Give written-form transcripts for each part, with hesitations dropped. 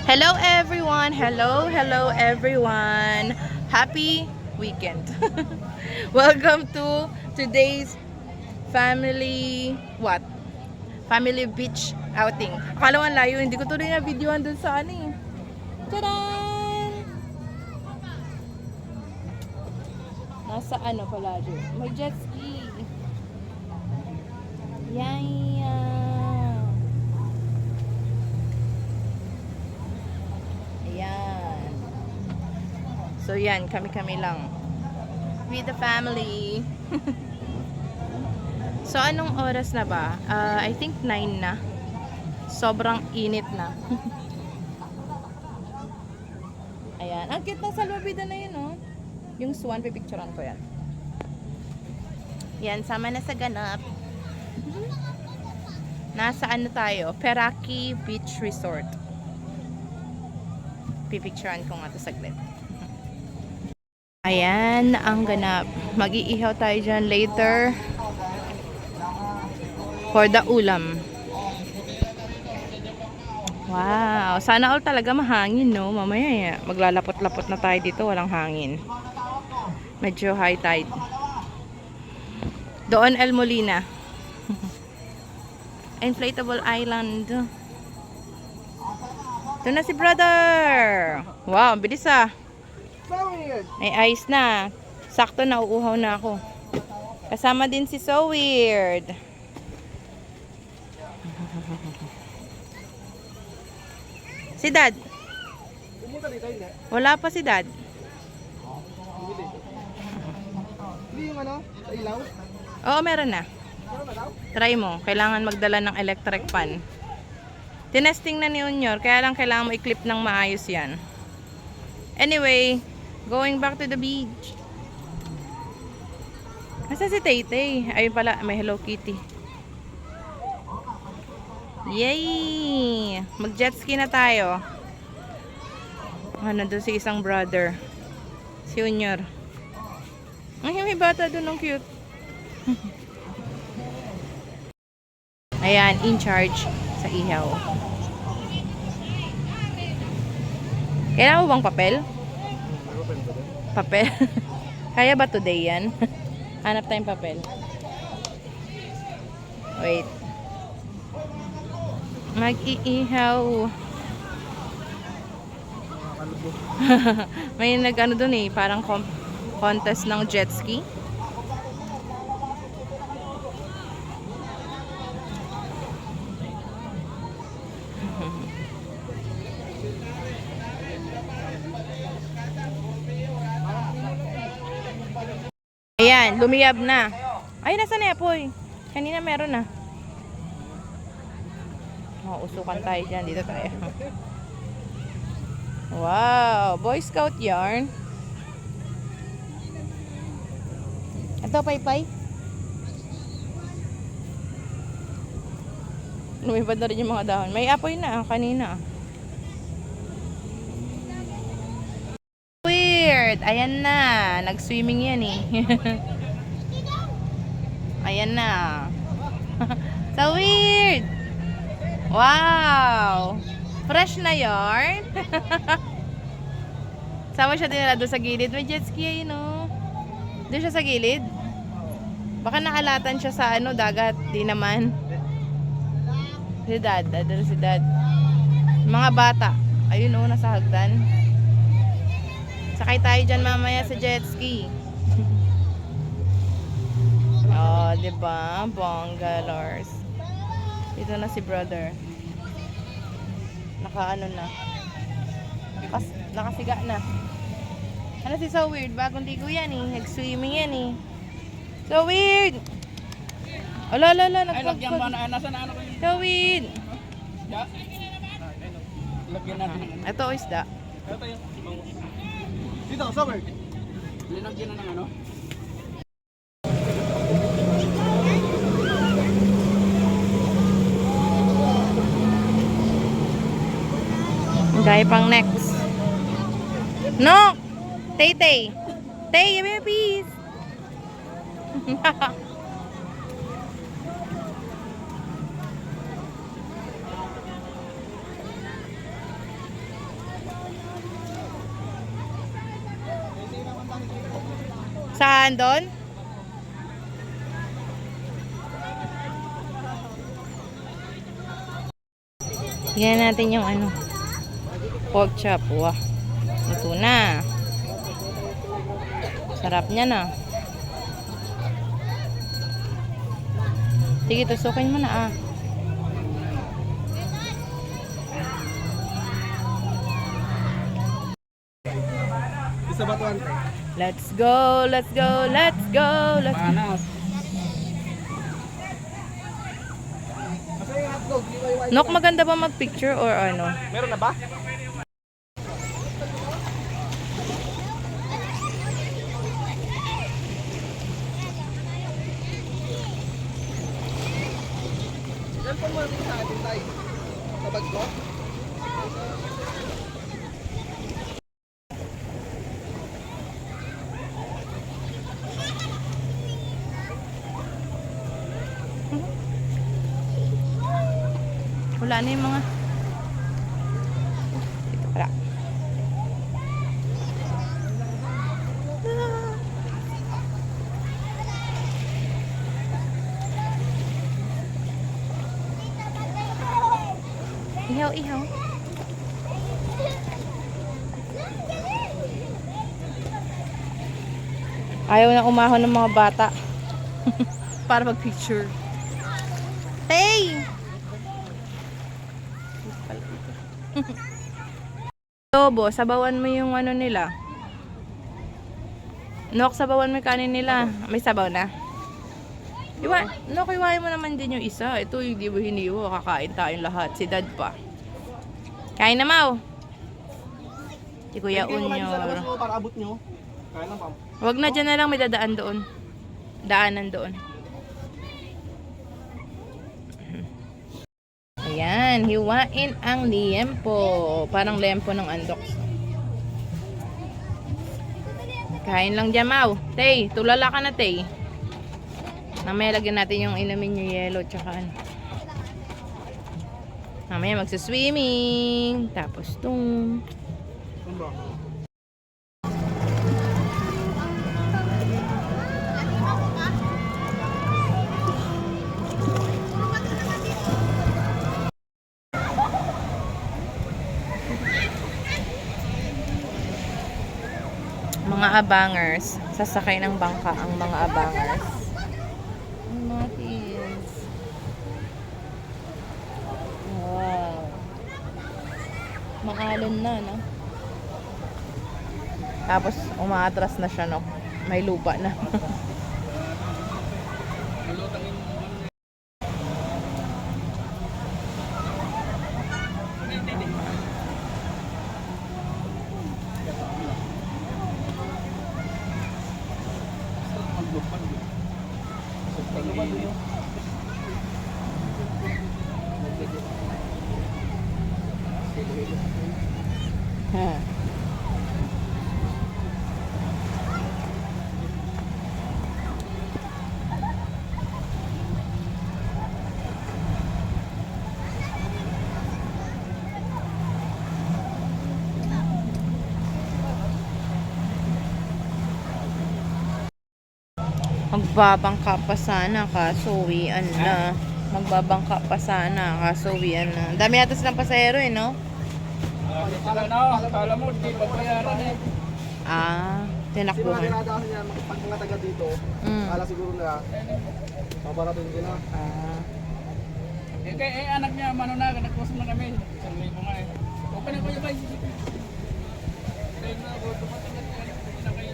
Hello everyone! Hello everyone! Happy weekend! Welcome to today's family Family beach outing. Akala ko layo, hindi ko tuloy na videoan dun sa ano eh. Tadaan! Nasa ano pala dyan? May jet ski. Yaya! Ayan. So yan, kami-kami lang. With the family. So anong oras na ba? I think 9 na. Sobrang init na. Ayan. Ang cute ng salbabida na yun, oh. Yung swan, pipicturean ko yan. Yan, sama na sa ganap. Nasa ano tayo? Peraki Beach Resort. Pipicturean ko nga ito saglit. Ayan, ang ganap. Mag-iihaw tayo dyan later for the ulam. Wow, sana all talaga mahangin, no? Mamaya maglalapot-lapot na tayo dito, walang hangin. Medyo high tide. Doon El Molina. Inflatable Island. Ito na si brother. Wow, ang bilis ah. May ice na. Sakto na, uuhaw na ako. Kasama din si So Weird. Si Dad. Wala pa si Dad. Hindi yung ano, sa ilaw? Oo, meron na. Try mo. Kailangan magdala ng electric fan. Tinesting na ni Unyor. Kaya lang kailangan mo i-clip ng maayos yan. Anyway, going back to the beach. Nasa si Tay-Tay? Ayun pala, may Hello Kitty. Yay! Mag-jet ski na tayo. Nandun si isang brother. Si Unyor. Ay, may bata dun, ang cute. Ayan, in charge sa ihaw. Kailangan mo bang papel? Papel? Kaya ba today yan? Hanap tayong papel. Wait. Mag-iihaw. May nag-ano dun eh, parang contest ng jet ski. Ayan, lumiyab na. Ay, nasa na Apoy? Kanina meron na. Usukan tayo dyan. Dito tayo. Wow, Boy Scout yarn. Ito, paypay. Lumipad na rin yung mga dahon. May apoy na, kanina. Weird. Ayan na. Nag-swimming yan eh. Ayan na. So weird. Wow. Fresh na yarn. Sama siya dinala doon sa gilid. May jet ski ayun, no? Doon siya sa gilid. Baka nakalatan siya sa ano, dagat. Di naman. Si Dad. Si Dad. Mga bata. Ayun, no, nasa hagdan. Sakay tayo dyan mamaya sa jet ski. Oh, diba? Bongga, Lars. Ito na si brother. Naka-ano na. Nakasiga na. Ano si So Weird? Bagong ligo yan eh. Nag-swimming yan eh. So Weird! Ala. Ay, lagyan ba na, nasa na ano ko yun? So Weird! Ya? Lagyan natin ng ano. Ito isda. Ito yun. Dito, summer. Linagyan na ng ano. Gaya pang next. No! Tay-Tay! Tay, give me a piece! Saan doon? Tingnan natin yung ano. Pork chop. Wow. Ito na. Sarap niya na. Sige, tusukin mo na ah. Isa ba ito, ante? Let's go, let's go, let's go, let's go. Panas. Kasi yung hotdog, liwayway. Nok, maganda ba mag-picture or ano? Meron na ba? Cellphone mo rin sa atin tayo. Sa bag ko? Wala na yung mga... Ito pala. Ihaw, ihaw. Ayaw na umahon ng mga bata. Para mag-picture. Tay! Lobo, sabawan mo yung ano nila. Nok, sabawan mo yung kanin nila. May sabaw na. Nok, iwain mo naman din yung isa. Ito yung di mo hiniwa. Kakain tayong lahat. Si Dad pa. Kain na, Mau. Si Kuya Thank you, sa labas Unyor. mo para abot nyo. Kaya lang, pam. Wag na, dyan na lang may dadaan doon. Daanan doon. Ayan, hiwain ang liempo. Parang lempo ng andok. Kain lang dyan, Mau. Tay, tulala ka na, Tay. Mamaya lagyan natin yung inumin yung yelo tsaka ano. Mamaya magsaswimming. Tapos tung. Ano ba? Mga abangers. Sasakay ng bangka ang mga abangers. Matis. Wow. Maalon na, no? Tapos, umaatras na siya, no? May lupa na. Ha. Magbabangka pa sana kaso uwian na. Magbabangka pa sana kaso uwian na. Dami yata silang pasahero eh, no? Kala mo, di babayaran eh. Ah, Kasi mga tinakbuhan. dinadahan niya, pag mga taga dito, kala siguro na, mabarating din na. Ah, Anak niya, mano na, nagpost na kami. Isang libo nga eh. Okay na kayo ba? Kaya na ako, dumating na kayo.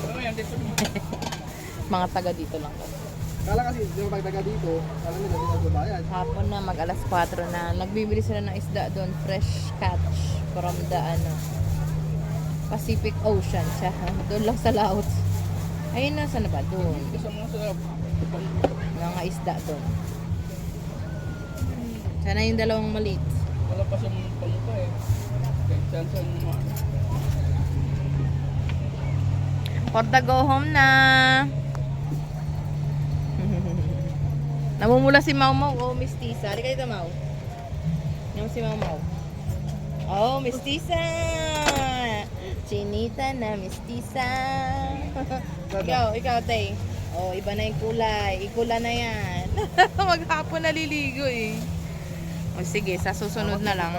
Oo, yan dito naman. mga taga dito lang kasi. Kala kasi, di ba pag taga dito, kala nila di magbabayad. Hapon na, mag alas 4 na. Nagbibili sila ng isda doon. Fresh catch from the ano, Pacific Ocean. Siya. Doon lang sa laot. Ayun na, saan na ba? Doon. Isa mo sa Mga isda doon. Sana yung dalawang maliit. wala pa siyang pangka eh. Kaya chance ang mga Porta, go home na. Namumula si Mau Mau. Oh, Miss Tisa. Halika dito, Mau. Yan si Mau Mau. Oh, Miss Tisa. Chinita na mistisa. ikaw, tay. Oh, iba na yung kulay. Ikula na yan. Maghapon naliligo eh. O sige, sa susunod na lang.